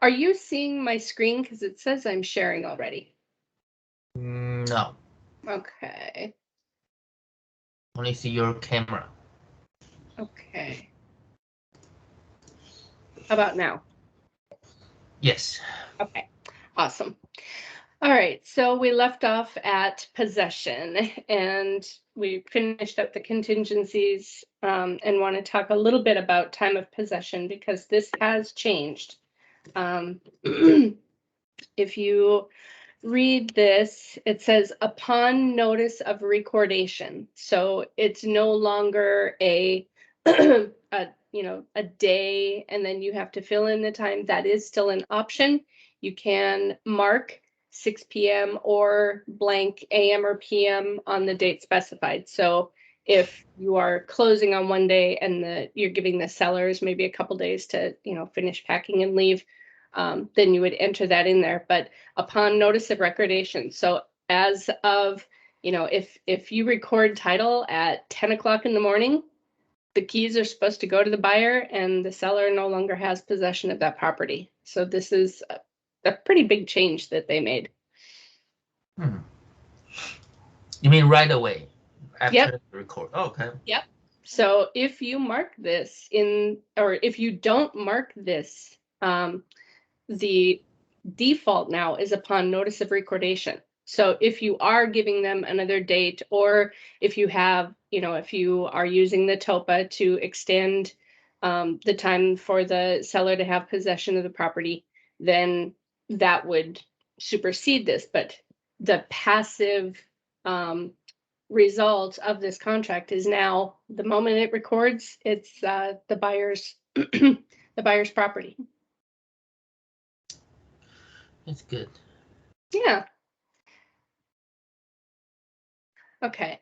Are you seeing my screen? Because it says I'm sharing already. No. Okay. Only see your camera. Okay. How about now? Yes. Okay. Awesome. All right, so we left off at possession, and we finished up the contingencies, and want to talk a little bit about time of possession because this has changed. If you read this, it says upon notice of recordation. So it's no longer a a day and then you have to fill in the time. That is still an option. You can mark 6 p.m. or blank a.m. or p.m. on the date specified. So if you are closing on one day and you're giving the sellers maybe a couple days to finish packing and leave, then you would enter that in there. But upon notice of recordation, so as of if you record title at 10 o'clock in the morning, the keys are supposed to go to the buyer and the seller no longer has possession of that property. So this is a pretty big change that they made. You mean right away after Yep. the record? Oh, okay. Yep. So if you mark this or if you don't mark this, the default now is upon notice of recordation. So if you are giving them another date, or if you have, if you are using the TOPA to extend the time for the seller to have possession of the property, then that would supersede this. But the passive result of this contract is now the moment it records, it's the buyer's the buyer's property. That's good. Yeah. Okay.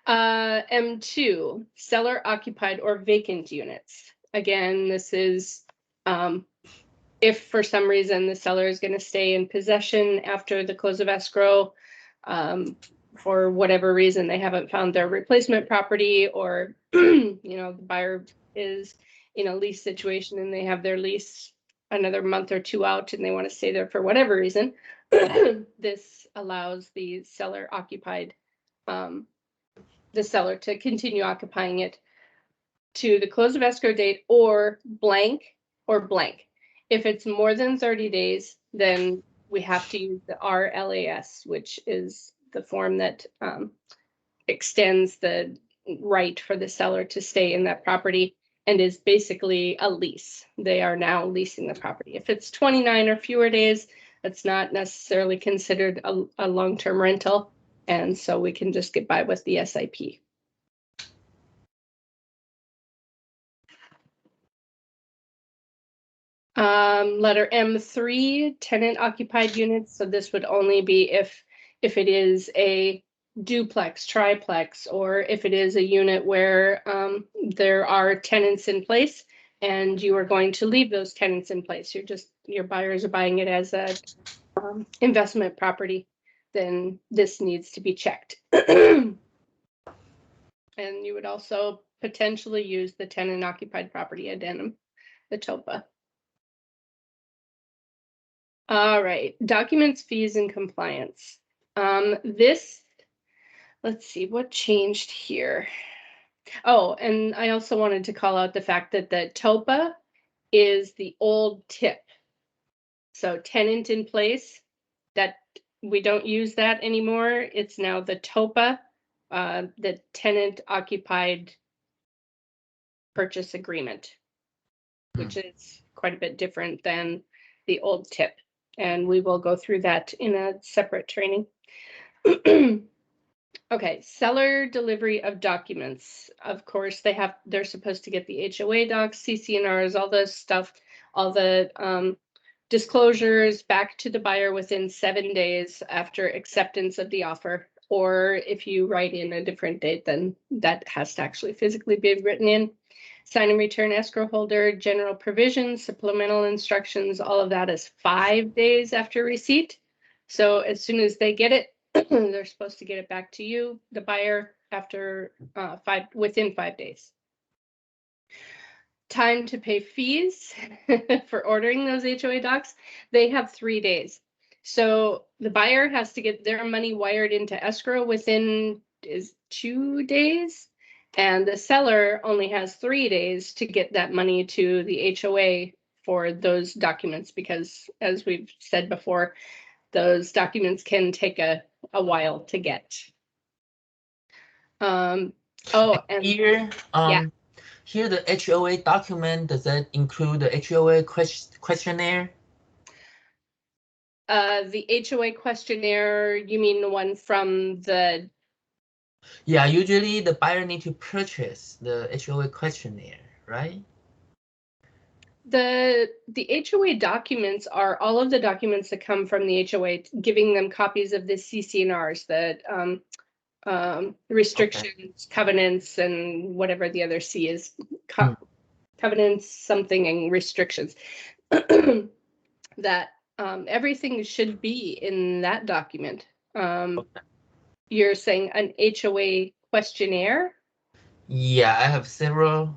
M2, seller occupied or vacant units. Again, this is if for some reason the seller is going to stay in possession after the close of escrow, for whatever reason they haven't found their replacement property, or the buyer is in a lease situation and they have their lease another month or two out and they want to stay there for whatever reason. This allows the seller to continue occupying it to the close of escrow date or blank or blank. If it's more than 30 days, then we have to use the RLAS, which is the form that extends the right for the seller to stay in that property and is basically a lease. They are now leasing the property. If it's 29 or fewer days, that's not necessarily considered a long-term rental. And so we can just get by with the SIP. Letter M3, tenant occupied units. So this would only be if it is a duplex, triplex, or if it is a unit where there are tenants in place and you are going to leave those tenants in place. Your buyers are buying it as a investment property, then this needs to be checked. And you would also potentially use the tenant occupied property addendum, the TOPA. All right, documents, fees, and compliance. Let's see what changed here. Oh, and I also wanted to call out the fact that the TOPA is the old TIP. So tenant in place, that we don't use that anymore. It's now the TOPA, the tenant occupied purchase agreement, which is quite a bit different than the old TIP. And we will go through that in a separate training. Okay, seller delivery of documents. Of course, they're supposed to get the HOA docs, CC&Rs, all this stuff, all the disclosures back to the buyer within 7 days after acceptance of the offer. Or if you write in a different date, then that has to actually physically be written in. Sign and return escrow holder, general provisions, supplemental instructions, all of that is 5 days after receipt. So as soon as they get it, they're supposed to get it back to you, the buyer, after within 5 days. time to pay fees for ordering those HOA docs, they have 3 days. So the buyer has to get their money wired into escrow within 2 days, and the seller only has 3 days to get that money to the HOA for those documents, because as we've said before, those documents can take a while to get. Oh, and Here, yeah. Here the HOA document, does that include the HOA questionnaire? The HOA questionnaire, you mean the one from the, Yeah, usually the buyer need to purchase the HOA questionnaire, right? the HOA documents are all of the documents that come from the HOA, giving them copies of the CC&Rs, the restrictions, covenants, and whatever the other C is, covenants, something, and restrictions. That everything should be in that document. You're saying an HOA questionnaire? Yeah, I have several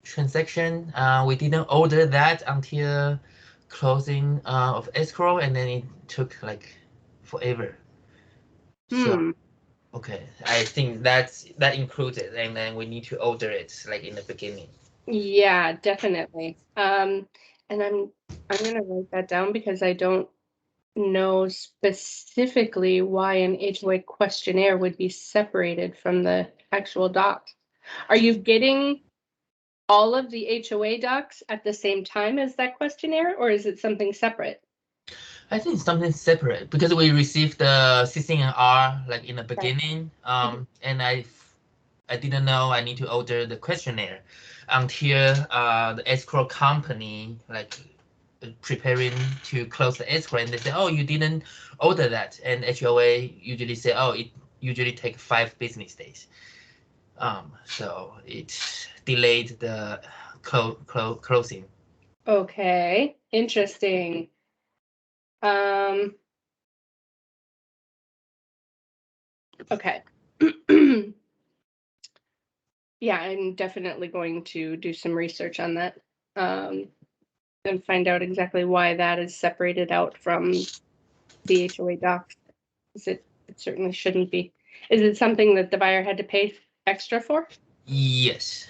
transactions. We didn't order that until closing of escrow, and then it took like forever. So okay, I think that includes it, and then we need to order it like in the beginning. Yeah, definitely. And I'm gonna write that down because I don't know specifically why an HOA questionnaire would be separated from the actual doc. Are you getting all of the HOA docs at the same time as that questionnaire, or is it something separate? I think it's something separate because we received the CC&R like in the beginning, and I didn't know I need to order the questionnaire until the escrow company like preparing to close the escrow, and they say, oh, you didn't order that, and HOA usually say, oh, it usually take 5 business days. So it delayed the closing. Okay, interesting. Okay. Yeah, I'm definitely going to do some research on that, and find out exactly why that is separated out from the HOA docs. It certainly shouldn't be. Is it something that the buyer had to pay extra for? Yes.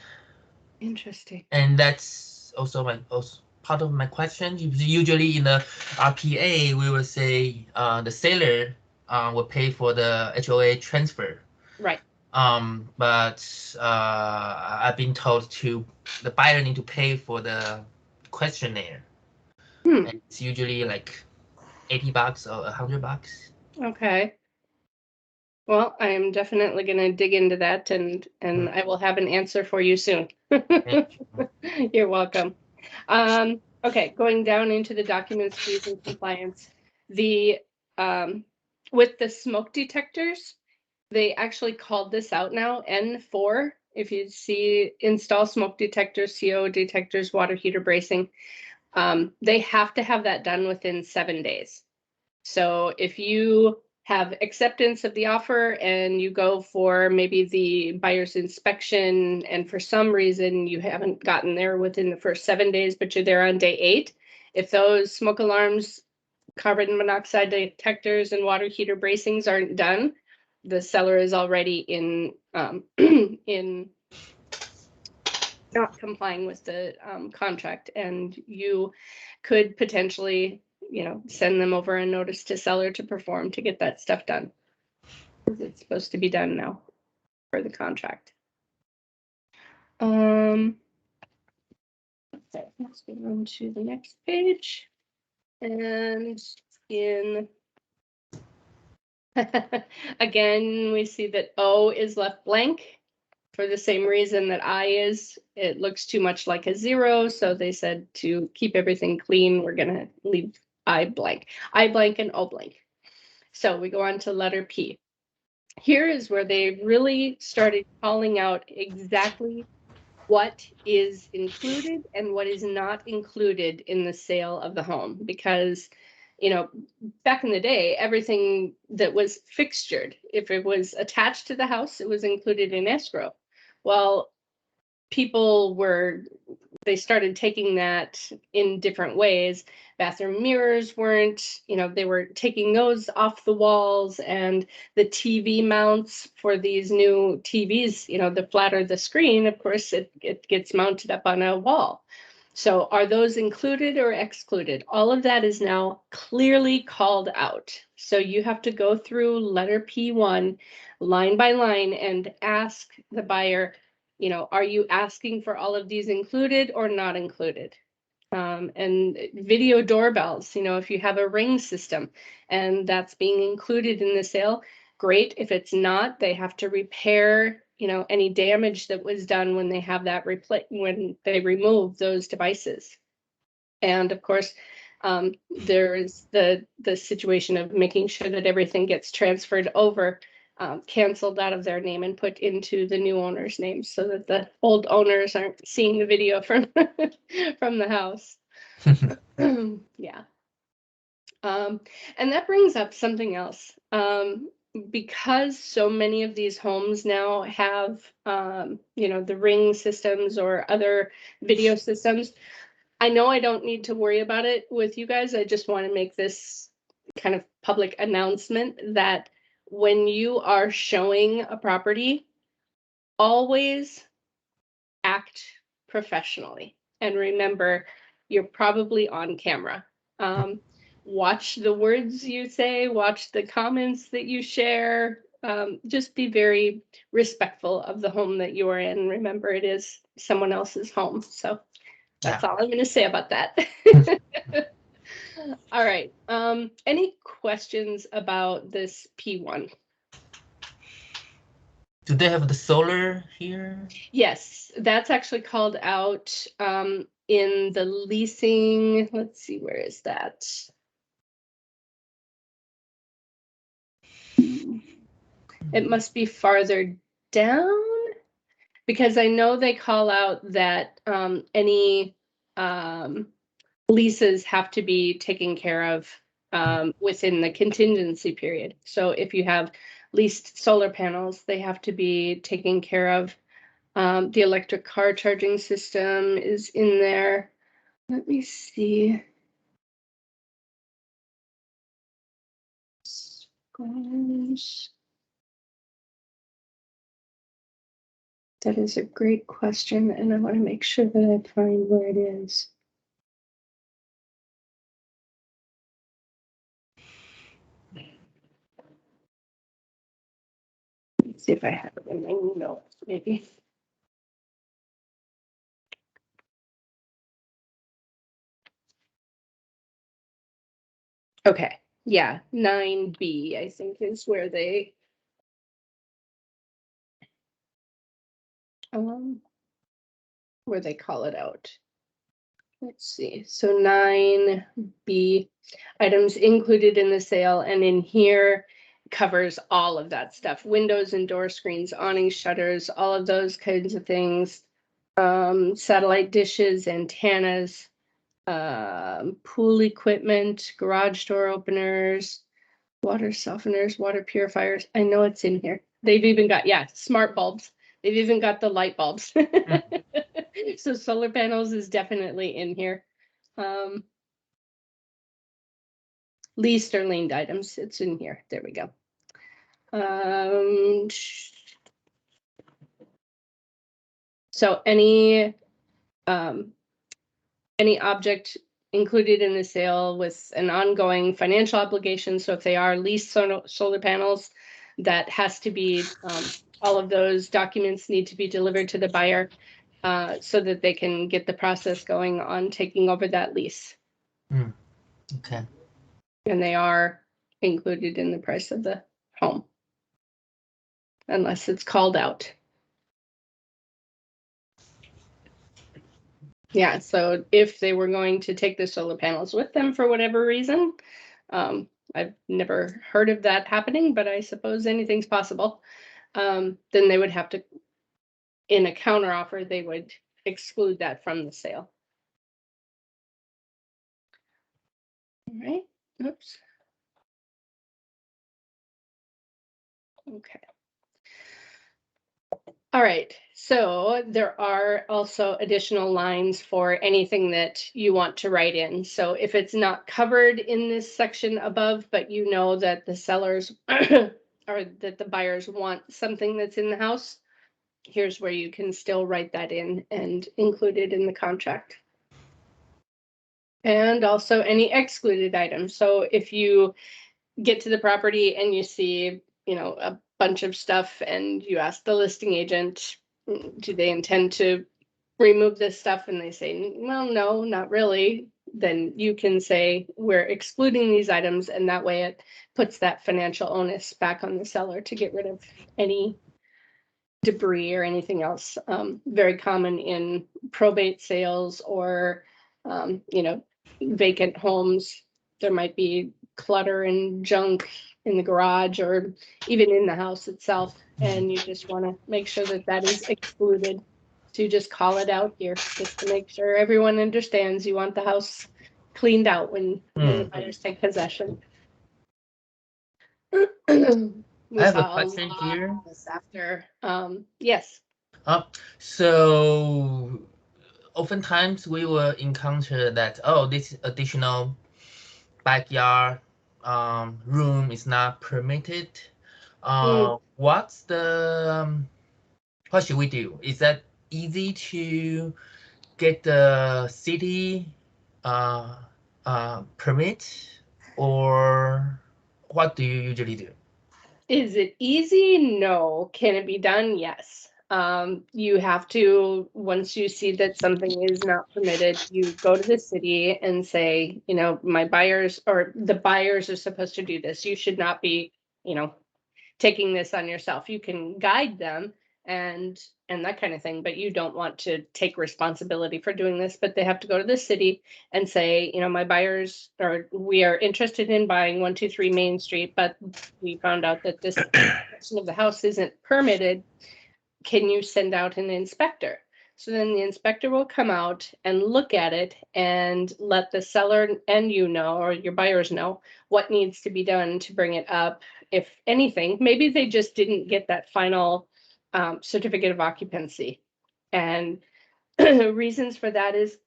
Interesting. And that's also part of my question. Usually in the RPA, we will say the seller will pay for the HOA transfer. Right. But I've been told the buyer need to pay for the questionnaire. And it's usually like $80 or $100. Okay. Well, I am definitely going to dig into that, and I will have an answer for you soon. You're welcome. Okay, going down into the documents, fees, and compliance. The with the smoke detectors, they actually called this out now, N4. If you see install smoke detectors, CO detectors, water heater bracing, they have to have that done within 7 days. So if you have acceptance of the offer and you go for maybe the buyer's inspection, and for some reason you haven't gotten there within the first 7 days, but you're there on day 8, if those smoke alarms, carbon monoxide detectors, and water heater bracings aren't done, the seller is already in in not complying with the contract, and you could potentially, send them over a notice to seller to perform to get that stuff done. It's supposed to be done now for the contract. Okay, let's go on to the next page. And in again, we see that O is left blank for the same reason that I is. It looks too much like a 0, so they said to keep everything clean, we're gonna leave I blank. I blank and O blank. So we go on to letter P. Here is where they really started calling out exactly what is included and what is not included in the sale of the home, because back in the day, everything that was fixtured, if it was attached to the house, it was included in escrow. Well, people they started taking that in different ways. Bathroom mirrors weren't, they were taking those off the walls, and the TV mounts for these new TVs, the flatter the screen, of course, it gets mounted up on a wall. So are those included or excluded? All of that is now clearly called out. So you have to go through letter P1 line by line and ask the buyer, are you asking for all of these included or not included? And video doorbells, if you have a Ring system and that's being included in the sale, great. If it's not, they have to repair, any damage that was done when they have that when they remove those devices. And of course, there's the situation of making sure that everything gets transferred over, canceled out of their name and put into the new owner's name, so that the old owners aren't seeing the video from from the house. Yeah. And that brings up something else. Because so many of these homes now have, the Ring systems or other video systems, I know I don't need to worry about it with you guys. I just want to make this kind of public announcement that when you are showing a property, always act professionally. And remember, you're probably on camera. Watch the words you say, watch the comments that you share. Just be very respectful of the home that you are in. Remember, it is someone else's home. So that's all I'm going to say about that. All right. Any questions about this P1? Do they have the solar here? Yes, that's actually called out in the leasing. Let's see, where is that? It must be farther down, because I know they call out that any leases have to be taken care of within the contingency period. So if you have leased solar panels, they have to be taken care of. The electric car charging system is in there. Let me see. Gosh. That is a great question, and I want to make sure that I find where it is. Let's see if I have it in my notes, maybe. Okay, yeah, 9B, I think, is where they call it out. Let's see. So 9B, items included in the sale, and in here covers all of that stuff. Windows and door screens, awnings, shutters, all of those kinds of things. Satellite dishes, antennas, pool equipment, garage door openers, water softeners, water purifiers. I know it's in here. They've even got, smart bulbs. They've even got the light bulbs. So solar panels is definitely in here. Leased or liened items, it's in here. There we go. So any object included in the sale with an ongoing financial obligation. So if they are leased solar panels, that has to be, all of those documents need to be delivered to the buyer so that they can get the process going on taking over that lease. Okay. And they are included in the price of the home, unless it's called out. Yeah, so if they were going to take the solar panels with them for whatever reason, I've never heard of that happening, but I suppose anything's possible. Then they would have to, in a counteroffer, they would exclude that from the sale. All right, oops. Okay. All right, so there are also additional lines for anything that you want to write in. So if it's not covered in this section above, but you know that the sellers or that the buyers want something that's in the house, here's where you can still write that in and include it in the contract. And also any excluded items. So if you get to the property and you see, a bunch of stuff and you ask the listing agent, do they intend to remove this stuff? And they say, well, no, not really. Then you can say, we're excluding these items. And that way it puts that financial onus back on the seller to get rid of any debris or anything else. Very common in probate sales or, vacant homes. There might be clutter and junk in the garage or even in the house itself. And you just want to make sure that that is excluded. So you just call it out here just to make sure everyone understands you want the house cleaned out when the buyers take possession. I have a question here. After, yes. So oftentimes we will encounter that, oh, this additional backyard room is not permitted. What's the what should we do? Is that easy to get the city permit, or what do you usually do? Is it easy? No. Can it be done? Yes. You have to, once you see that something is not permitted, you go to the city and say, my buyers or the buyers are supposed to do this. You should not be, taking this on yourself. You can guide them and that kind of thing, but you don't want to take responsibility for doing this. But they have to go to the city and say, my buyers, or we are interested in buying 123 Main Street, but we found out that this section of the house isn't permitted. Can you send out an inspector? So then the inspector will come out and look at it and let the seller and or your buyers know what needs to be done to bring it up. If anything, maybe they just didn't get that final certificate of occupancy. And reasons for that is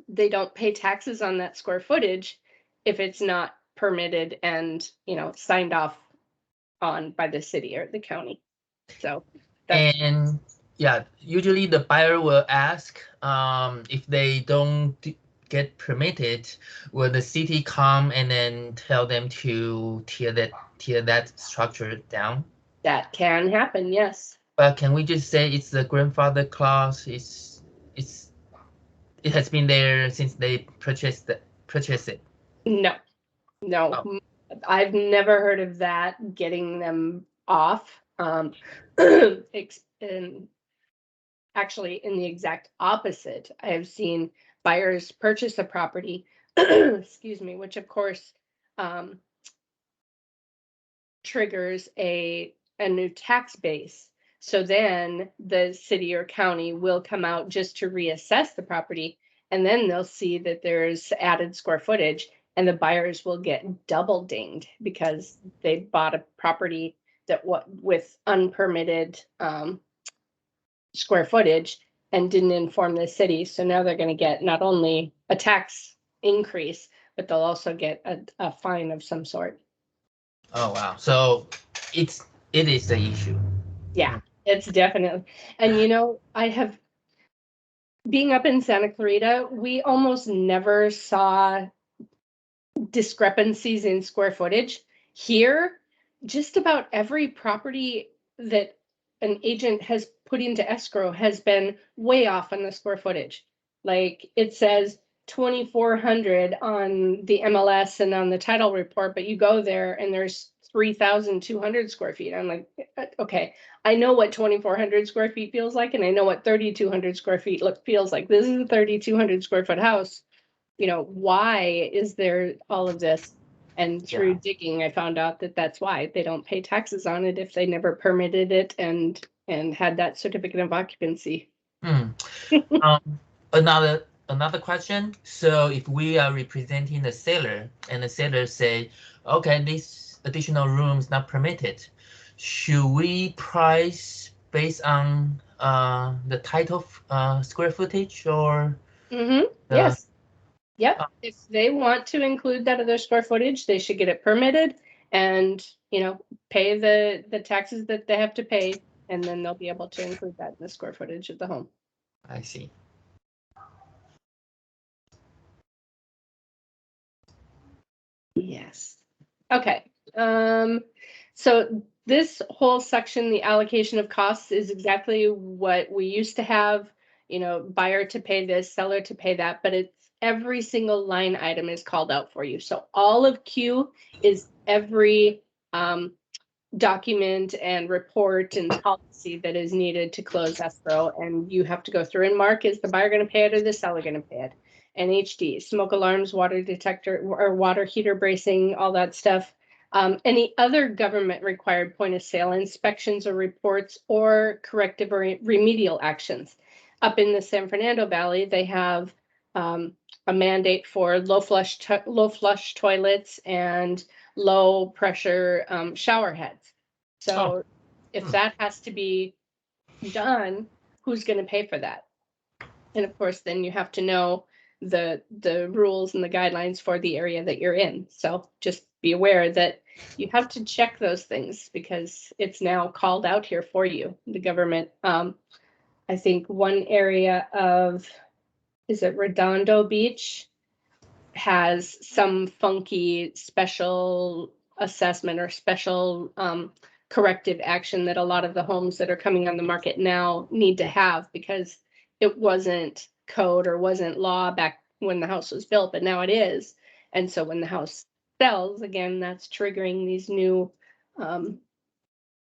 they don't pay taxes on that square footage if it's not permitted and, signed off on by the city or the county. So and yeah, usually the buyer will ask if they don't get permitted, will the city come and then tell them to tear that structure down? That can happen, yes. But can we just say it's the grandfather clause? It has been there since they purchased it. No. I've never heard of that getting them off. Actually, in the exact opposite, I have seen buyers purchase a property, excuse me, which of course triggers a new tax base. So then the city or county will come out just to reassess the property, and then they'll see that there's added square footage, and the buyers will get double dinged because they bought a property that with unpermitted square footage and didn't inform the city. So now they're going to get not only a tax increase, but they'll also get a fine of some sort. Oh wow! So it is the issue. Yeah, it's definitely. And I have, being up in Santa Clarita, we almost never saw discrepancies in square footage. Here, just about every property that an agent has put into escrow has been way off on the square footage. Like it says 2,400 on the MLS and on the title report, but you go there and there's 3,200 square feet. I'm like, okay, I know what 2,400 square feet feels like, and I know what 3,200 square feet feels like. This is a 3,200 square foot house. Why is there all of this? And through digging, I found out that that's why they don't pay taxes on it if they never permitted it and had that certificate of occupancy. Another question. So if we are representing the seller and the seller say, okay, this additional room is not permitted, should we price based on the title square footage or the Yes. Yep. If they want to include that other square footage, they should get it permitted and, pay the taxes that they have to pay, and then they'll be able to include that in the square footage of the home. I see. Yes. Okay. So this whole section, the allocation of costs, is exactly what we used to have, buyer to pay this, seller to pay that, but it's every single line item is called out for you. So all of Q is every document and report and policy that is needed to close escrow, and you have to go through and mark, is the buyer going to pay it or the seller going to pay it? NHD, smoke alarms, water detector or water heater bracing, all that stuff. Any other government required point of sale inspections or reports or corrective or remedial actions. Up in the San Fernando Valley, they have a mandate for low flush toilets and low pressure shower heads. So if that has to be done, who's going to pay for that? And of course, then you have to know the rules and the guidelines for the area that you're in. So just be aware that you have to check those things because it's now called out here for you. The government, I think one area of, is it Redondo Beach, has some funky special assessment or special corrective action that a lot of the homes that are coming on the market now need to have, because it wasn't code or wasn't law back when the house was built, but now it is. And so when the house sells, again, that's triggering these new, the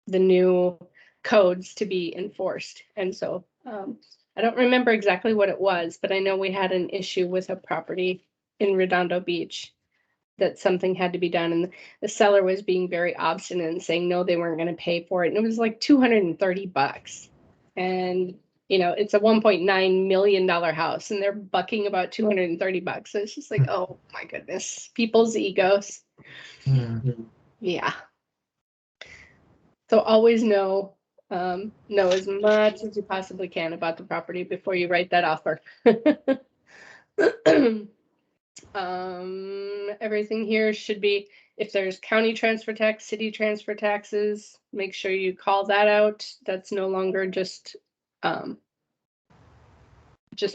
new codes to be enforced. And so I don't remember exactly what it was, but I know we had an issue with a property in Redondo Beach that something had to be done, and the seller was being very obstinate and saying no, they weren't going to pay for it, and it was like $230, and it's a $1.9 million house, and they're bucking about $230. So it's just like, oh my goodness, people's egos. Yeah. So always know as much as you possibly can about the property before you write that offer. Everything here should be, if there's county transfer tax, city transfer taxes, make sure you call that out. That's no longer just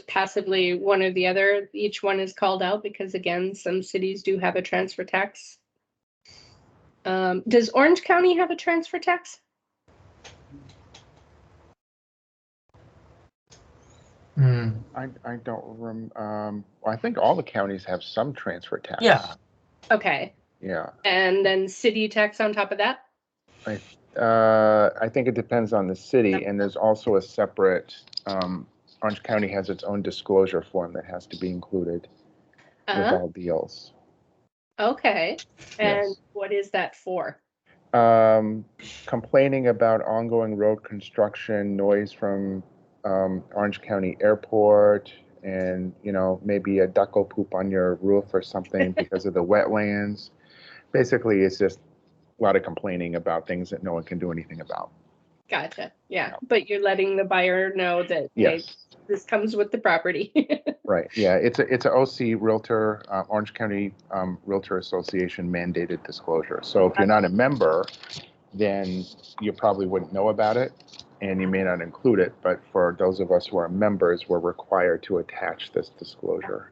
passively one or the other. Each one is called out because, again, some cities do have a transfer tax. Does Orange County have a transfer tax? I don't I think all the counties have some transfer tax. Yeah. Okay. Yeah. And then city tax on top of that? I think it depends on the city, and there's also a separate, Orange County has its own disclosure form that has to be included with all deals. Okay. And Yes. what is that for? Complaining about ongoing road construction, noise from Orange County Airport, and maybe a duck will poop on your roof or something because of the wetlands. Basically, it's just a lot of complaining about things that no one can do anything about. Gotcha. Yeah. But you're letting the buyer know that, yes, hey, this comes with the property. Right. Yeah. It's a OC Realtor, Orange County Realtor Association mandated disclosure. So if you're not a member, then you probably wouldn't know about it, and you may not include it. But for those of us who are members, we're required to attach this disclosure.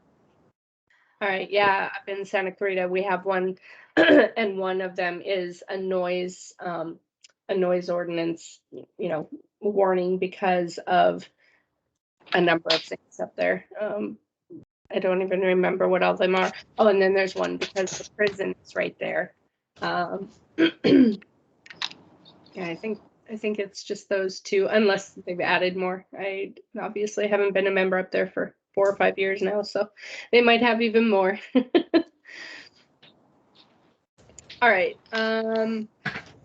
All right. Yeah. Up in Santa Clarita, we have one, and one of them is a noise ordinance, warning because of a number of things up there. I don't even remember what all them are. Oh, and then there's one because the prison is right there. Yeah, I think it's just those two, unless they've added more. I obviously haven't been a member up there for 4 or 5 years now, so they might have even more. All right. And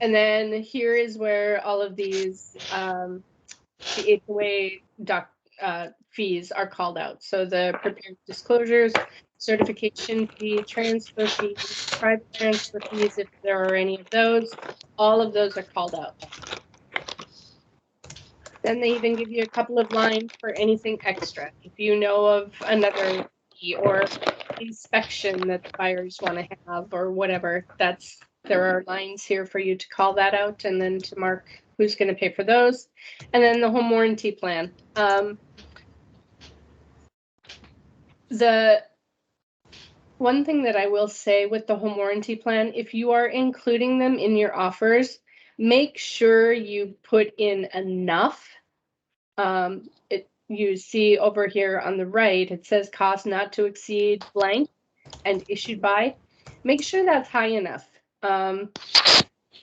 then here is where all of these the HOA fees are called out. So the prepared disclosures, certification fee, transfer fees, private transfer fees, if there are any of those, all of those are called out. Then they even give you a couple of lines for anything extra. If you know of another fee or inspection that the buyers want to have or whatever, there are lines here for you to call that out and then to mark who's going to pay for those. And then the home warranty plan. The one thing that I will say with the home warranty plan, if you are including them in your offers, make sure you put in enough. You see over here on the right, it says cost not to exceed blank and issued by. Make sure that's high enough.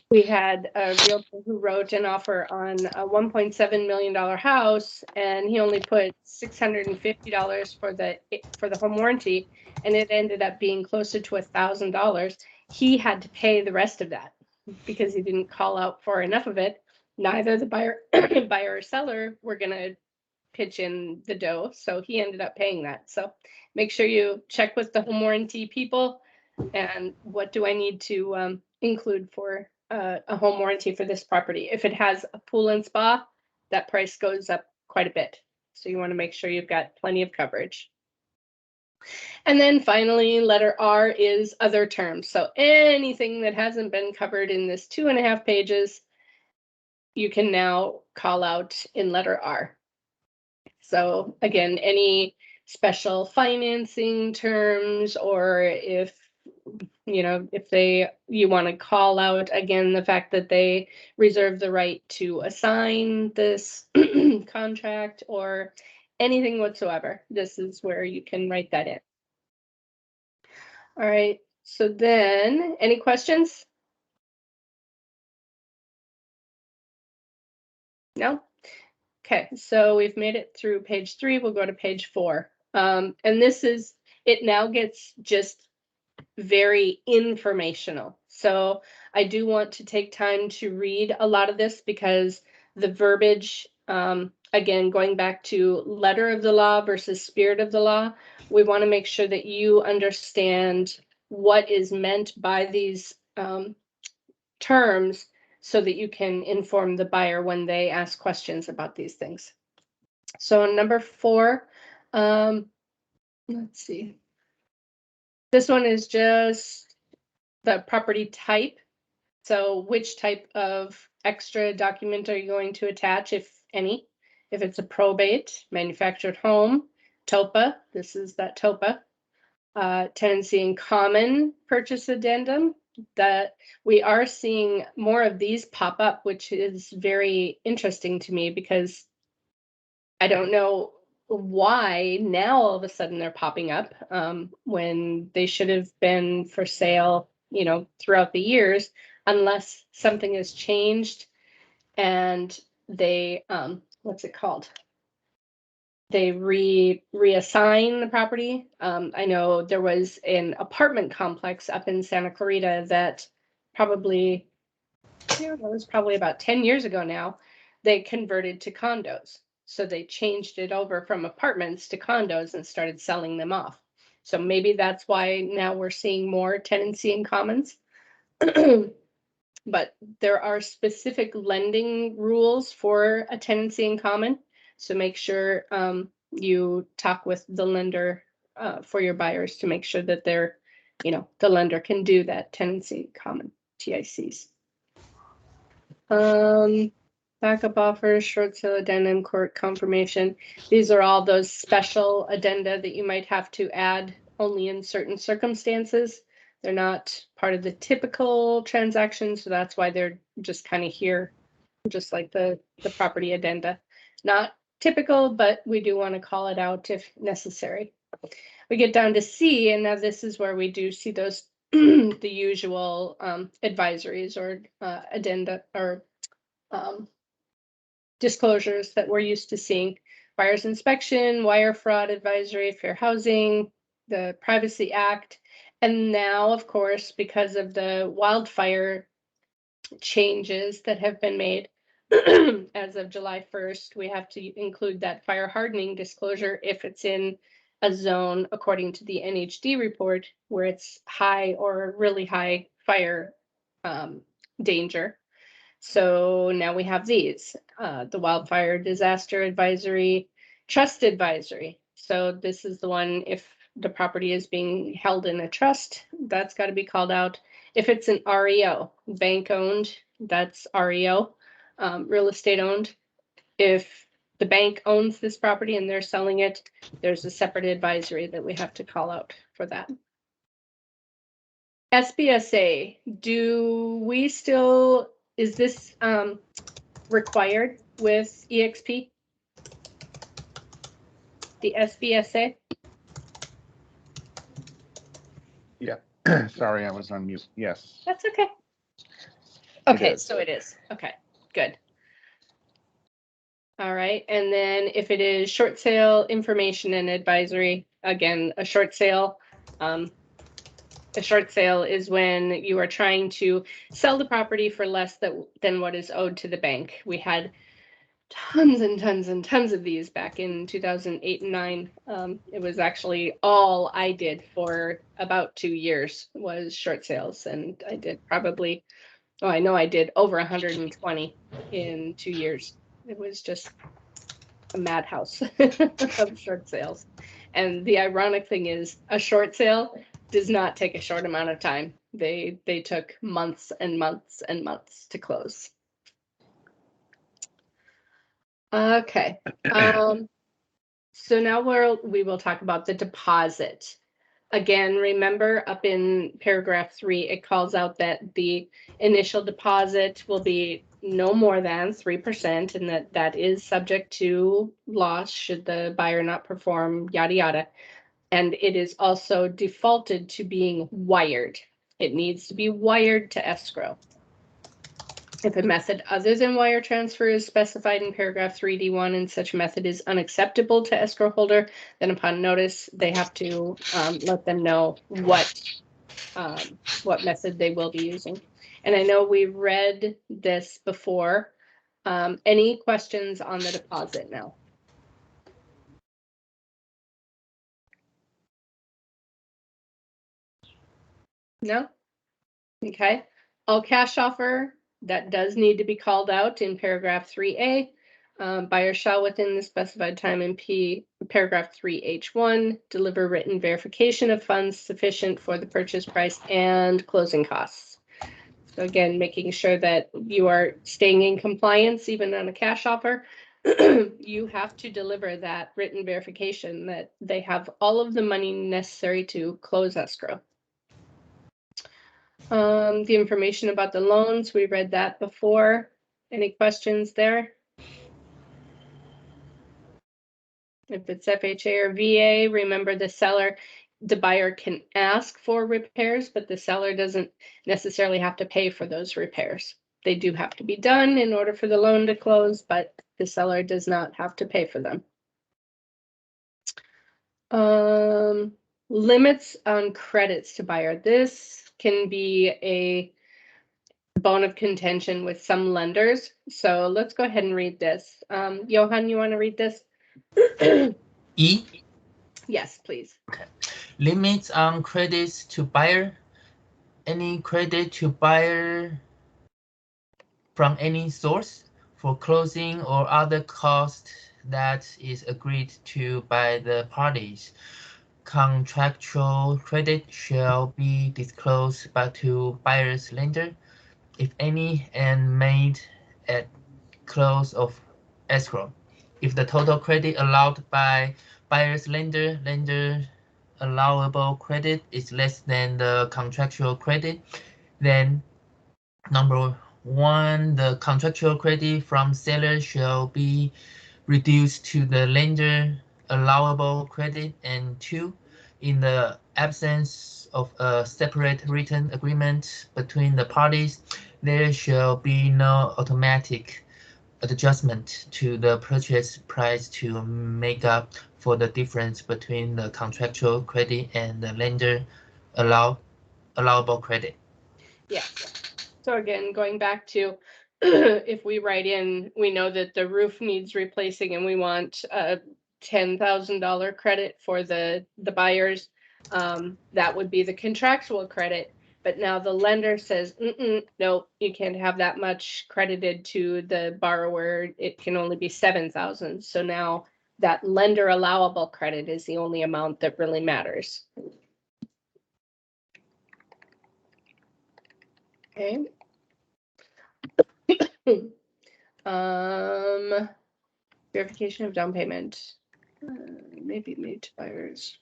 We had a realtor who wrote an offer on a $1.7 million house, and he only put $650 for the home warranty, and it ended up being closer to $1,000. He had to pay the rest of that because he didn't call out for enough of it. Neither the buyer or seller were going to pitch in the dough, so he ended up paying that. So make sure you check with the home warranty people and what do I need to include for a home warranty for this property. If it has a pool and spa, that price goes up quite a bit. So you want to make sure you've got plenty of coverage. And then finally, letter R is other terms. So anything that hasn't been covered in this 2.5 pages, you can now call out in letter R. So again, any special financing terms, or if you want to call out again the fact that they reserve the right to assign this contract or anything whatsoever, this is where you can write that in. All right, so then any questions? No? Okay, so we've made it through page 3. We'll go to page 4. And it now gets just very informational. So I do want to take time to read a lot of this because the verbiage, again, going back to letter of the law versus spirit of the law, we want to make sure that you understand what is meant by these terms so that you can inform the buyer when they ask questions about these things. So number 4, let's see. This one is just the property type. So which type of extra document are you going to attach, if any? If it's a probate, manufactured home, TOPA, this is that TOPA, tenancy in common purchase addendum, that we are seeing more of these pop up, which is very interesting to me because I don't know why now all of a sudden they're popping up when they should have been for sale, throughout the years, unless something has changed and they, what's it called? They reassign the property. I know there was an apartment complex up in Santa Clarita that probably, it was probably about 10 years ago now, they converted to condos. So they changed it over from apartments to condos and started selling them off. So maybe that's why now we're seeing more tenancy in commons. But there are specific lending rules for a tenancy in common. So make sure you talk with the lender for your buyers to make sure that they're, the lender can do that tenancy in common, TICs. Backup offers, short sale addendum, court confirmation. These are all those special addenda that you might have to add only in certain circumstances. They're not part of the typical transaction, so that's why they're just kind of here, just like the property addenda. Not typical, but we do want to call it out if necessary. We get down to C, and now this is where we do see those the usual advisories or addenda or disclosures that we're used to seeing. Buyer's inspection, wire fraud advisory, fair housing, the Privacy Act. And now, of course, because of the wildfire changes that have been made as of July 1st, we have to include that fire hardening disclosure if it's in a zone, according to the NHD report, where it's high or really high fire danger. So now we have these, the wildfire disaster advisory, trust advisory. So this is the one, if the property is being held in a trust, that's got to be called out. If it's an REO, bank owned, that's REO, real estate owned. If the bank owns this property and they're selling it, there's a separate advisory that we have to call out for that. SBSA, do we still, is this required with EXP? The SBSA? Sorry, I was on mute. Yes. That's okay. It Okay, is. so it is. Okay, good. All right, and then if it is short sale information and advisory, again, a short sale. A short sale is when you are trying to sell the property for less than what is owed to the bank. We had tons and tons and tons of these back in 2008 and 9. It was actually all I did for about 2 years was short sales, and I did probably, oh, I know I did over 120 in 2 years. It was just a madhouse of short sales. And the ironic thing is, a short sale does not take a short amount of time. They took months and months and months to close. Okay. So now we will talk about the deposit. Again, remember up in paragraph 3, it calls out that the initial deposit will be no more than 3%, and that is subject to loss should the buyer not perform, yada, yada. And it is also defaulted to being wired. It needs to be wired to escrow. If a method other than wire transfer is specified in paragraph 3D1 and such method is unacceptable to escrow holder, then upon notice, they have to let them know what method they will be using. And I know we read this before. Any questions on the deposit now? No? Okay. All cash offer, that does need to be called out in paragraph 3A. Buyer shall within the specified time in paragraph 3H1 deliver written verification of funds sufficient for the purchase price and closing costs. So again, making sure that you are staying in compliance even on a cash offer. You have to deliver that written verification that they have all of the money necessary to close escrow. The information about the loans, we read that before. Any questions there? If it's FHA or VA, remember the buyer can ask for repairs, but the seller doesn't necessarily have to pay for those repairs. They do have to be done in order for the loan to close, but the seller does not have to pay for them. Limits on credits to buyer. This can be a bone of contention with some lenders. So let's go ahead and read this. Johan, you want to read this? E. Yes, please. Okay. Limits on credits to buyer. Any credit to buyer from any source for closing or other cost that is agreed to by the parties. Contractual credit shall be disclosed back to buyer's lender, if any, and made at close of escrow. If the total credit allowed by buyer's lender allowable credit is less than the contractual credit, then number 1, the contractual credit from seller shall be reduced to the lender allowable credit, and 2, in the absence of a separate written agreement between the parties, there shall be no automatic adjustment to the purchase price to make up for the difference between the contractual credit and the lender allowable credit. Yeah. So again, going back to if we write in, we know that the roof needs replacing and we want a $10,000 credit for the buyers. That would be the contractual credit. but now the lender says, no, you can't have that much credited to the borrower. It can only be 7,000. So now that lender allowable credit is the only amount that really matters. Okay. Verification of down payment maybe made to buyers.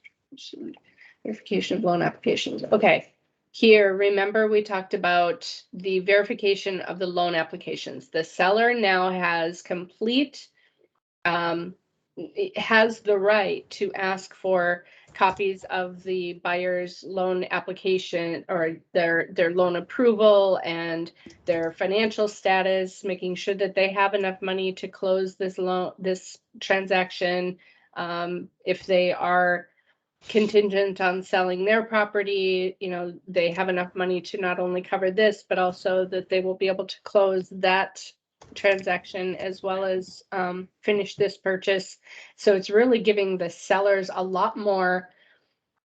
Verification of loan applications. Okay. Here, remember we talked about the verification of the loan applications. The seller now has complete, it has the right to ask for copies of the buyer's loan application or their loan approval and their financial status, making sure that they have enough money to close this transaction. If they are contingent on selling their property, they have enough money to not only cover this, but also that they will be able to close that transaction as well as finish this purchase. So it's really giving the sellers a lot more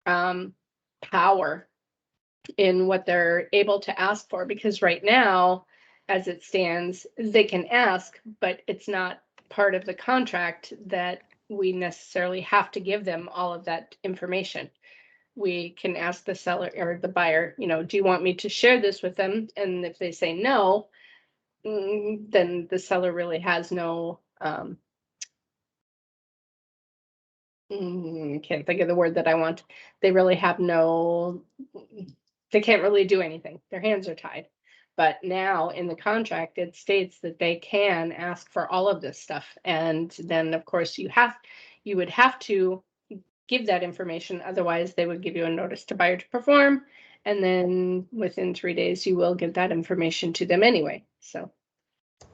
power in what they're able to ask for, because right now, as it stands, they can ask, but it's not part of the contract that we necessarily have to give them all of that information. We can ask the seller or the buyer, do you want me to share this with them? And if they say no, then the seller really has no, can't think of the word that I want. They really have no, they can't really do anything. Their hands are tied. But now in the contract, it states that they can ask for all of this stuff. And then of course you would have to give that information. Otherwise they would give you a notice to buyer to perform. And then within 3 days, you will give that information to them anyway. So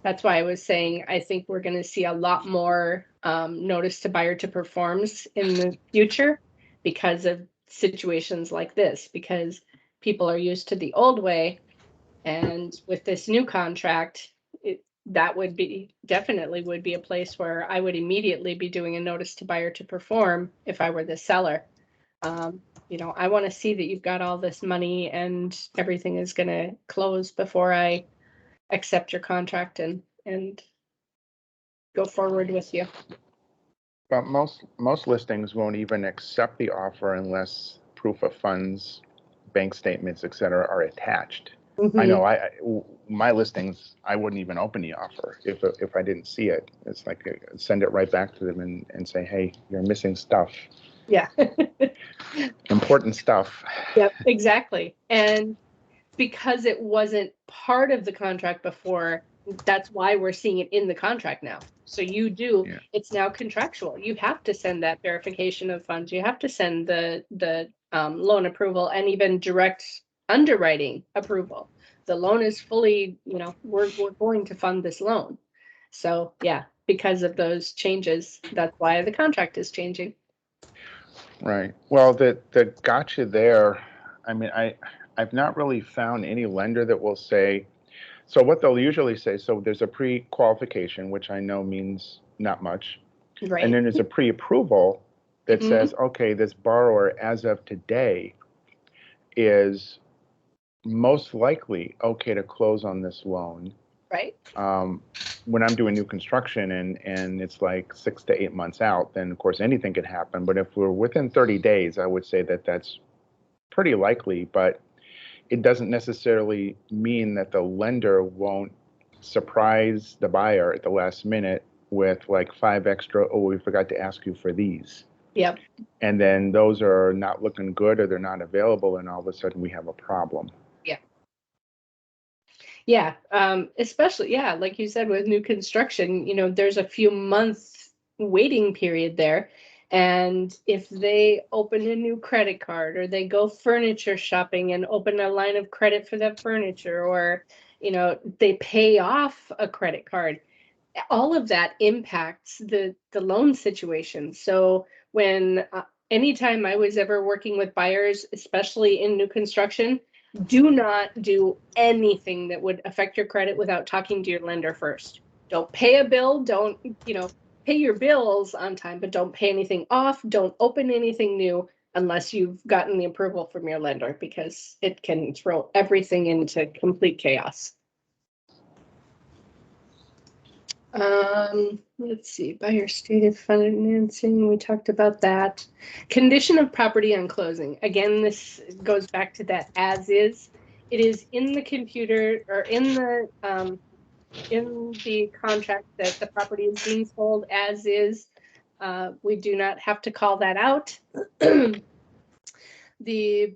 that's why I was saying, I think we're going to see a lot more notice to buyer to performs in the future because of situations like this, because people are used to the old way. And with this new contract, that would be definitely would be a place where I would immediately be doing a notice to buyer to perform if I were the seller. I want to see that you've got all this money and everything is going to close before I accept your contract and go forward with you. But most listings won't even accept the offer unless proof of funds, bank statements, et cetera, are attached. I know my listings, I wouldn't even open the offer if I didn't see it. It's like send it right back to them and say, hey, you're missing stuff. Yeah. Important stuff. Yep, exactly. And because it wasn't part of the contract before, that's why we're seeing it in the contract now. So it's now contractual. You have to send that verification of funds. You have to send the loan approval and even direct underwriting approval. The loan is fully, we're going to fund this loan. So yeah, because of those changes, that's why the contract is changing. Right. Well, the gotcha there, I mean, I've not really found any lender that will say, so what they'll usually say, so there's a pre-qualification, which I know means not much. Right. And then there's a pre-approval that says, okay, this borrower as of today is most likely okay to close on this loan. Right. When I'm doing new construction and it's like 6 to 8 months out, then of course anything could happen. But if we're within 30 days, I would say that that's pretty likely, but it doesn't necessarily mean that the lender won't surprise the buyer at the last minute with like 5 extra, oh, we forgot to ask you for these. Yep. And then those are not looking good or they're not available, and all of a sudden we have a problem. Yeah. Especially, like you said, with new construction, there's a few months waiting period there. And if they open a new credit card or they go furniture shopping and open a line of credit for that furniture, or, they pay off a credit card, all of that impacts the loan situation. So when anytime I was ever working with buyers, especially in new construction, do not do anything that would affect your credit without talking to your lender first. Don't pay a bill. Don't, pay your bills on time, but don't pay anything off. Don't open anything new. unless you've gotten the approval from your lender, because it can throw everything into complete chaos. Let's see, buyer stated financing, we talked about that. Condition of property on closing. Again, this goes back to that as is. It is in the computer or in the contract that the property is being sold as is. We do not have to call that out. The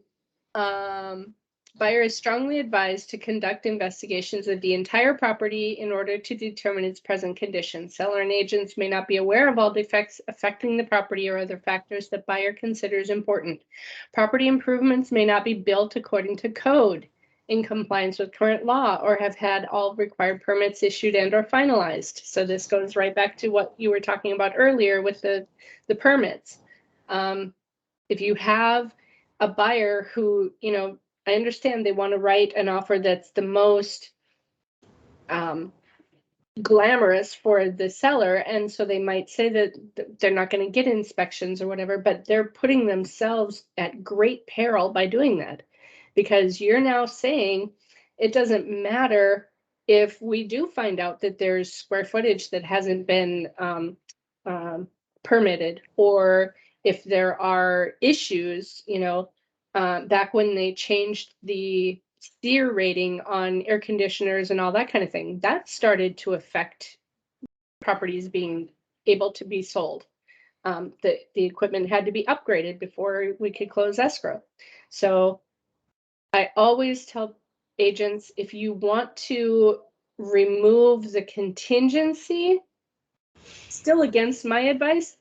buyer is strongly advised to conduct investigations of the entire property in order to determine its present condition. Seller and agents may not be aware of all defects affecting the property or other factors that buyer considers important. Property improvements may not be built according to code, in compliance with current law, or have had all required permits issued and or finalized. So this goes right back to what you were talking about earlier with the permits. If you have a buyer who, I understand they want to write an offer that's the most glamorous for the seller, and so they might say that they're not going to get inspections or whatever, but they're putting themselves at great peril by doing that, because you're now saying it doesn't matter if we do find out that there's square footage that hasn't been permitted, or if there are issues, back when they changed the SEER rating on air conditioners and all that kind of thing, that started to affect properties being able to be sold. The equipment had to be upgraded before we could close escrow. So I always tell agents, if you want to remove the contingency, still against my advice,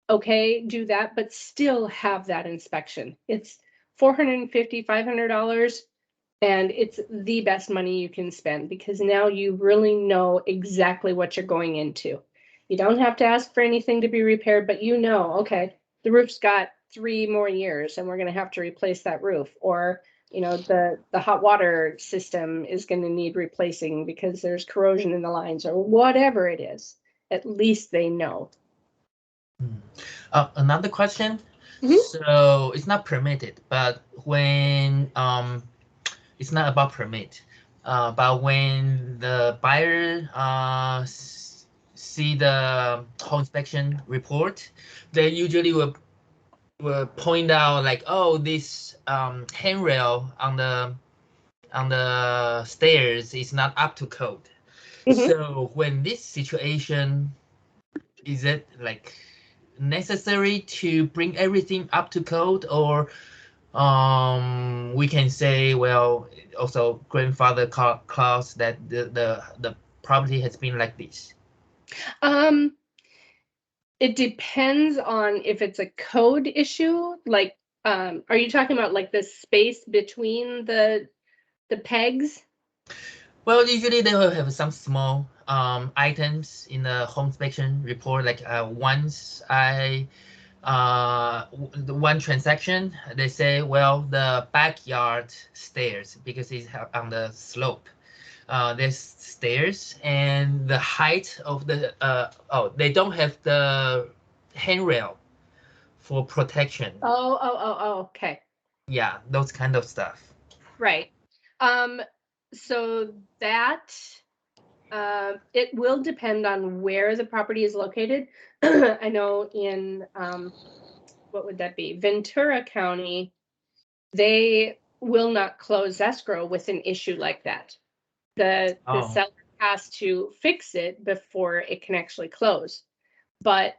okay, do that, but still have that inspection. It's $450, $500, and it's the best money you can spend, because now you really know exactly what you're going into. You don't have to ask for anything to be repaired, but okay, the roof's got 3 more years and we're going to have to replace that roof, or the hot water system is going to need replacing because there's corrosion in the lines, or whatever it is. At least they know. Another question. Mhm. So it's not permitted, but when it's not about permit, but when the buyer see the home inspection report, they usually will point out like, oh, this handrail on the stairs is not up to code. Mhm. So when this situation, is it like necessary to bring everything up to code, or we can say, well, also grandfather clause that the property has been like this? It depends on if it's a code issue. Like, are you talking about like the space between the pegs? Well, usually they will have some small items in the home inspection report. Like once one transaction, they say, well, the backyard stairs, because it's on the slope. There's stairs, and the height of the they don't have the handrail for protection. Oh, okay. Yeah, those kind of stuff. Right. So that it will depend on where the property is located. I know in what would that be? Ventura County, they will not close escrow with an issue like that. The seller has to fix it before it can actually close. But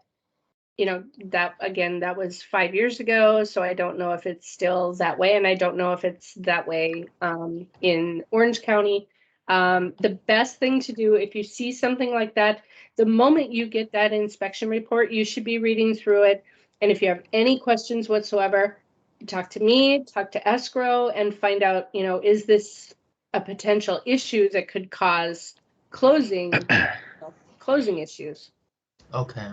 that, again, that was 5 years ago, so I don't know if it's still that way, and I don't know if it's that way in Orange County. The best thing to do if you see something like that, the moment you get that inspection report, you should be reading through it. And if you have any questions whatsoever, talk to me, talk to escrow, and find out, is this a potential issue that could cause closing issues. Okay.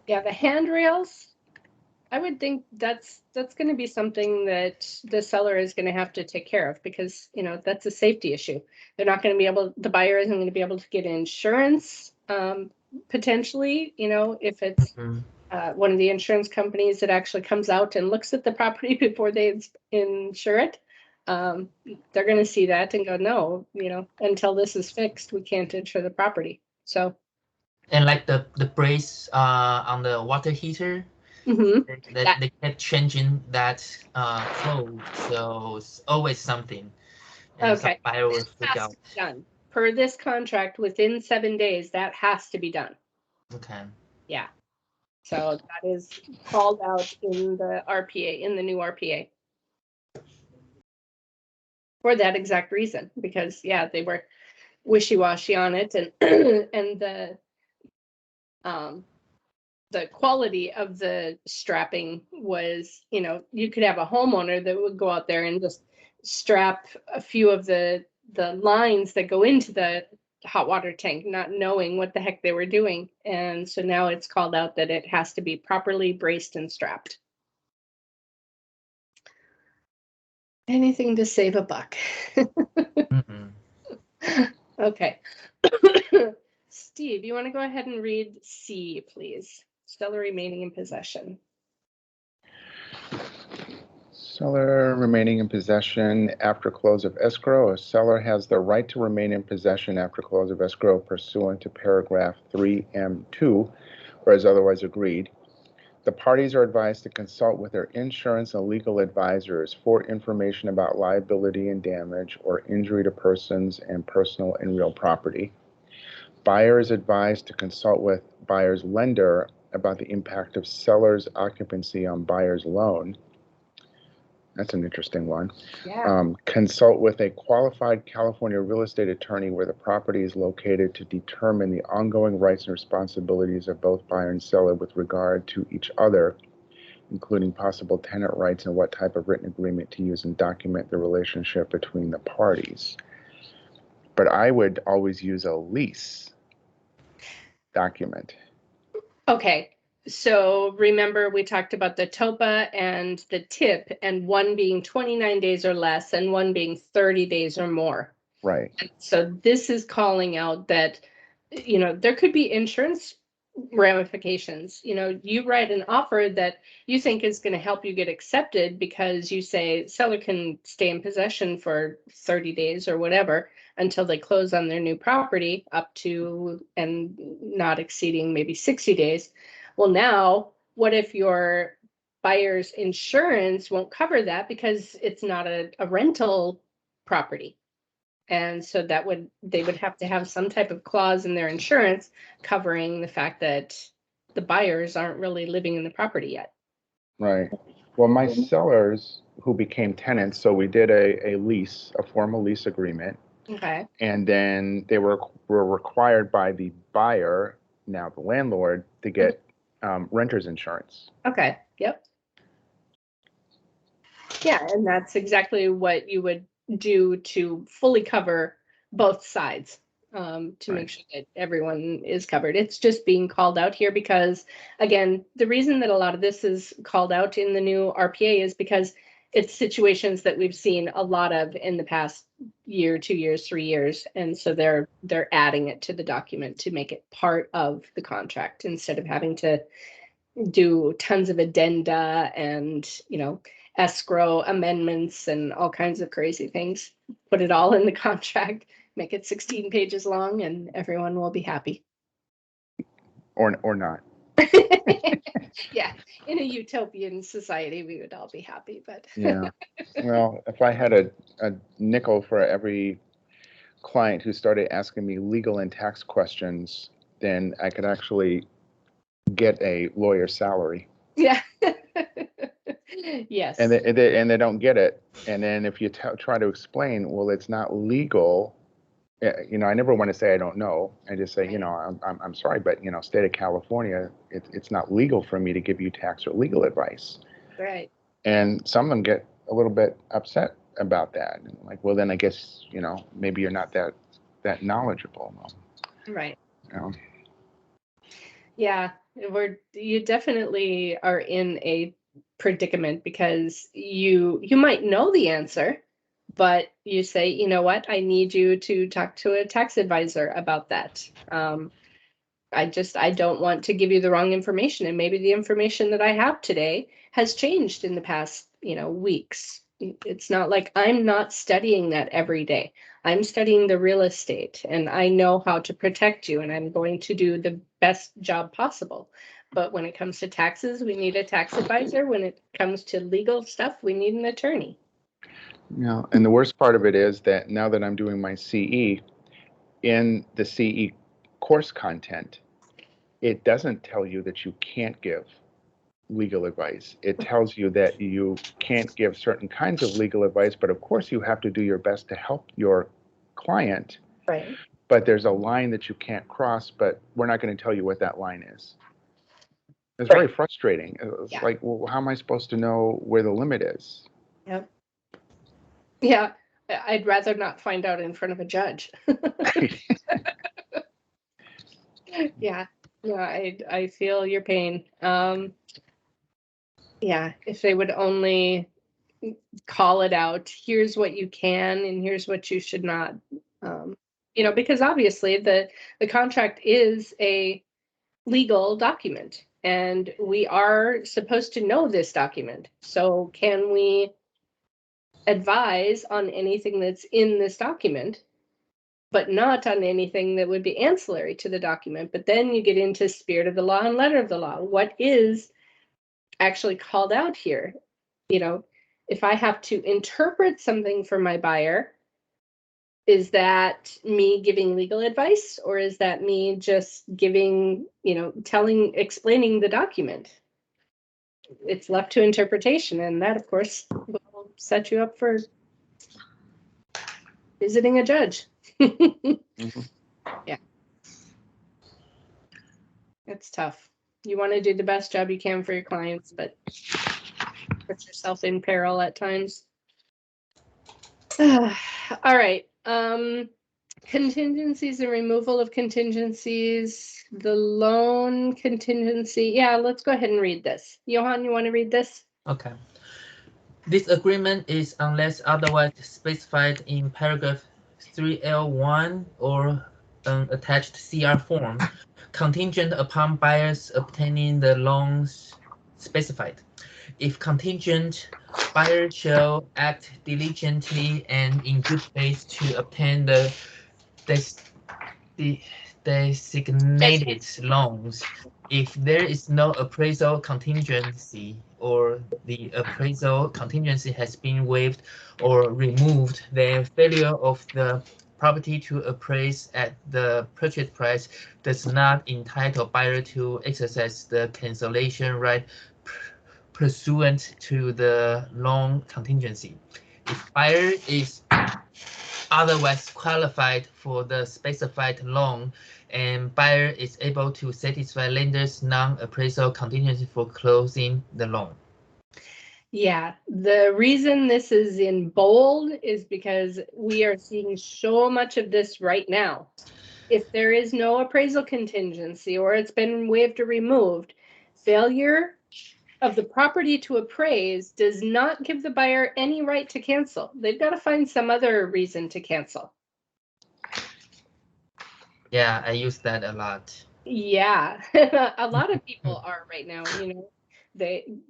Yeah, the handrails, I would think that's going to be something that the seller is going to have to take care of, because that's a safety issue. They're not going to be able, the buyer isn't going to be able to get insurance potentially, if it's one of the insurance companies that actually comes out and looks at the property before they insure it, they're going to see that and go, no, until this is fixed, we can't insure the property. So. And like the brace on the water heater, they kept changing that code, so it's always something. And some Okay. buyer will freak Has out. to be done. Per this contract, within 7 days, that has to be done. Okay. Yeah. So that is called out in the RPA, in the new RPA. For that exact reason, because they were wishy-washy on it, and and the quality of the strapping was, you could have a homeowner that would go out there and just strap a few of the lines that go into the hot water tank, not knowing what the heck they were doing. And so now it's called out that it has to be properly braced and strapped. Anything to save a buck. Okay. Steve, you want to go ahead and read C, please? Seller remaining in possession. Seller remaining in possession after close of escrow. A seller has the right to remain in possession after close of escrow pursuant to paragraph 3M2, or as otherwise agreed. The parties are advised to consult with their insurance and legal advisors for information about liability and damage or injury to persons and personal and real property. Buyer is advised to consult with buyer's lender about the impact of seller's occupancy on buyer's loan. That's an interesting one. Yeah. Consult with a qualified California real estate attorney where the property is located to determine the ongoing rights and responsibilities of both buyer and seller with regard to each other, including possible tenant rights and what type of written agreement to use and document the relationship between the parties. But I would always use a lease document. Okay. So remember, we talked about the TOPA and the TIP, and one being 29 days or less and one being 30 days or more. Right. So this is calling out that, there could be insurance ramifications. You write an offer that you think is going to help you get accepted because you say seller can stay in possession for 30 days or whatever until they close on their new property, up to and not exceeding maybe 60 days. Well, now, what if your buyer's insurance won't cover that because it's not a rental property? And so they would have to have some type of clause in their insurance covering the fact that the buyers aren't really living in the property yet. Right. Well, my sellers who became tenants, so we did a lease, a formal lease agreement. Okay. And then they were required by the buyer, now the landlord, to get renter's insurance. Okay. Yep. Yeah, and that's exactly what you would do to fully cover both sides, to make sure that everyone is covered. It's just being called out here because, again, the reason that a lot of this is called out in the new RPA is because it's situations that we've seen a lot of in the past year, 2 years, 3 years, and so they're adding it to the document to make it part of the contract instead of having to do tons of addenda and escrow amendments and all kinds of crazy things. Put it all in the contract, make it 16 pages long, and everyone will be happy. Or not. Yeah, in a utopian society, we would all be happy, but Yeah. Well, if I had a nickel for every client who started asking me legal and tax questions, then I could actually get a lawyer's salary. yeah. Yes. And they don't get it. And then if you try to explain, well, it's not legal. I never want to say I don't know. I just say, I'm sorry, but state of California, it's not legal for me to give you tax or legal advice. Right. And some of them get a little bit upset about that. And like, well, then I guess maybe you're not that knowledgeable. Right. You know? Yeah, you definitely are in a predicament because you might know the answer, but you say, you know what, I need you to talk to a tax advisor about that. I don't want to give you the wrong information, and maybe the information that I have today has changed in the past, weeks. It's not like I'm not studying that every day. I'm studying the real estate, and I know how to protect you, and I'm going to do the best job possible. But when it comes to taxes, we need a tax advisor. When it comes to legal stuff, we need an attorney. Yeah, and the worst part of it is that now that I'm doing my CE, in the CE course content, it doesn't tell you that you can't give legal advice. It tells you that you can't give certain kinds of legal advice, but of course you have to do your best to help your client. Right. But there's a line that you can't cross, but we're not going to tell you what that line is. It's Right. very frustrating. It's Yeah. like, well, how am I supposed to know where the limit is? Yep. Yeah. I'd rather not find out in front of a judge. Yeah. I feel your pain. Yeah, if they would only call it out, here's what you can and here's what you should not. Because obviously the contract is a legal document, and we are supposed to know this document. So can we advise on anything that's in this document, but not on anything that would be ancillary to the document? But then you get into spirit of the law and letter of the law. What is actually called out here? If I have to interpret something for my buyer, is that me giving legal advice, or is that me just giving, explaining the document? It's left to interpretation, and that, of course, will set you up for visiting a judge. Mm-hmm. Yeah. It's tough. You want to do the best job you can for your clients, but put yourself in peril at times. All right. Contingencies and removal of contingencies, the loan contingency. Yeah, let's go ahead and read this. Johan, you want to read this? Okay. This agreement is unless otherwise specified in paragraph 3L1 or an attached CR form, contingent upon buyers obtaining the loans specified. If contingent, buyer shall act diligently and in good faith to obtain the designated loans. If there is no appraisal contingency or the appraisal contingency has been waived or removed, then failure of the property to appraise at the purchase price does not entitle buyer to exercise the cancellation right pursuant to the loan contingency. If buyer is otherwise qualified for the specified loan and buyer is able to satisfy lender's non-appraisal contingency for closing the loan. Yeah, the reason this is in bold is because we are seeing so much of this right now. If there is no appraisal contingency or it's been waived or removed, failure of the property to appraise does not give the buyer any right to cancel. They've got to find some other reason to cancel. Yeah, I use that a lot. Yeah, a lot of people are right now,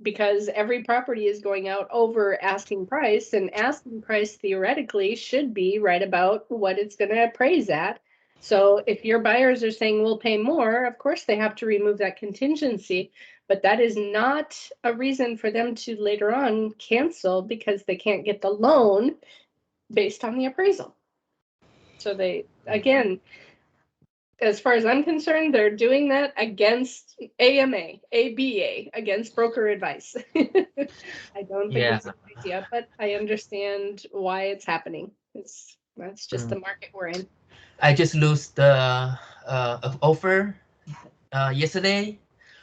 because every property is going out over asking price, and asking price theoretically should be right about what it's going to appraise at. So if your buyers are saying we'll pay more, of course they have to remove that contingency, but that is not a reason for them to later on cancel because they can't get the loan based on the appraisal. So they, again, as far as I'm concerned, they're doing that against AMA, ABA, against broker advice. I don't think it's a good idea, but I understand why it's happening. That's just the market we're in. I just lost the offer yesterday.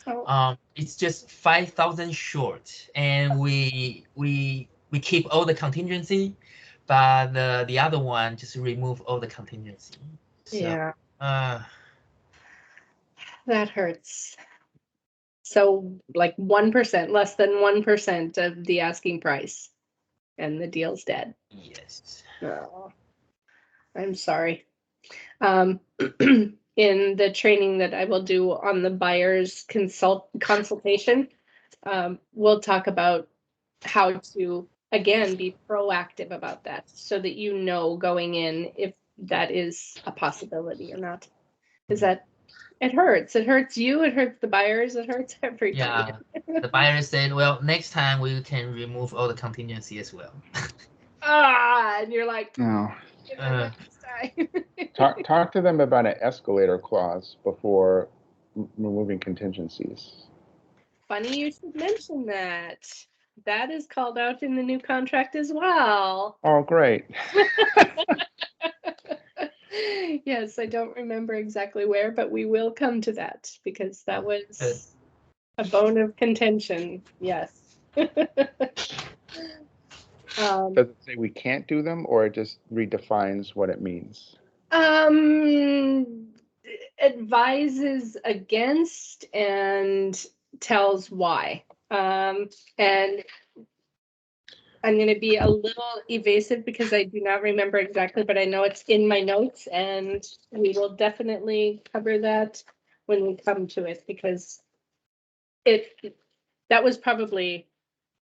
Oh. It's just 5,000 short, and we keep all the contingency, but the other one just remove all the contingency. So, yeah. That hurts. So like 1%, less than 1% of the asking price, and the deal's dead. Yes. Oh, I'm sorry. in the training that I will do on the buyer's consultation, we'll talk about how to, again, be proactive about that so that you know going in if that is a possibility or not. Because that, it hurts. It hurts you, it hurts the buyers, it hurts everybody. Yeah, the buyer said, well, next time we can remove all the contingency as well. And you're like, No. "Get that next time." Talk to them about an escalator clause before removing contingencies. Funny you should mention that. That is called out in the new contract as well. Oh, great. Yes, I don't remember exactly where, but we will come to that because that was a bone of contention. Yes. Does it say we can't do them, or it just redefines what it means? Advises against and tells why. And I'm going to be a little evasive because I do not remember exactly, but I know it's in my notes, and we will definitely cover that when we come to it, because that was probably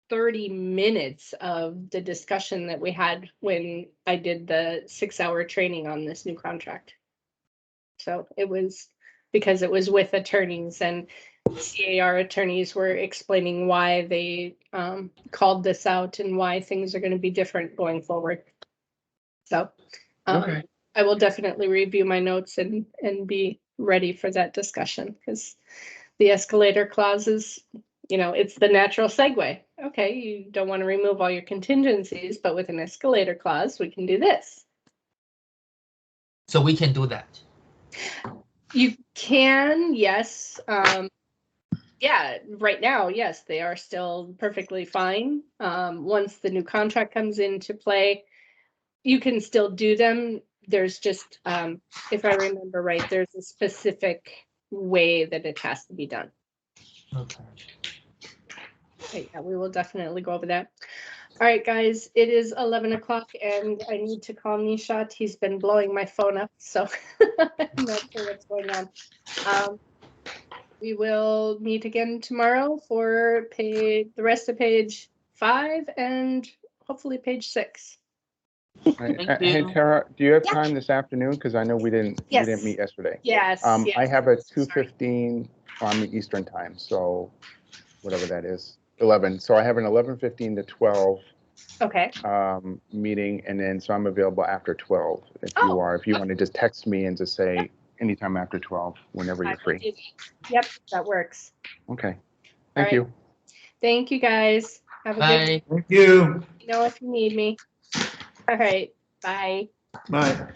30 minutes of the discussion that we had when I did the 6-hour training on this new contract. So it was because it was with attorneys, and CAR attorneys were explaining why they called this out and why things are going to be different going forward. So Okay. I will definitely review my notes and be ready for that discussion, because the escalator clauses, it's the natural segue. Okay, you don't want to remove all your contingencies, but with an escalator clause, we can do this. So we can do that. You can, yes. Yeah, right now, yes, they are still perfectly fine. Once the new contract comes into play, you can still do them. There's just, if I remember right, there's a specific way that it has to be done. Okay. Right, yeah, we will definitely go over that. All right, guys, it is 11 o'clock and I need to call Nishat. He's been blowing my phone up, so I'm not sure what's going on. We will meet again tomorrow for the rest of page 5 and hopefully page 6. Right. Thank Hey, you. Tara, do you have Yeah. time this afternoon? Because I know we didn't meet yesterday. Yes. I yes. have a Sorry. 2:15 on the Eastern time, so whatever that is, 11. So I have an 11:15 to 12 Okay. meeting, and then so I'm available after 12 if you are. If you want to just text me and just say anytime after 12, whenever you're free. Yep, that works. Okay. All Thank right. you. Thank you, guys. Have a good Bye. day. Thank you. Let me know if you need me. All right. Bye. Bye.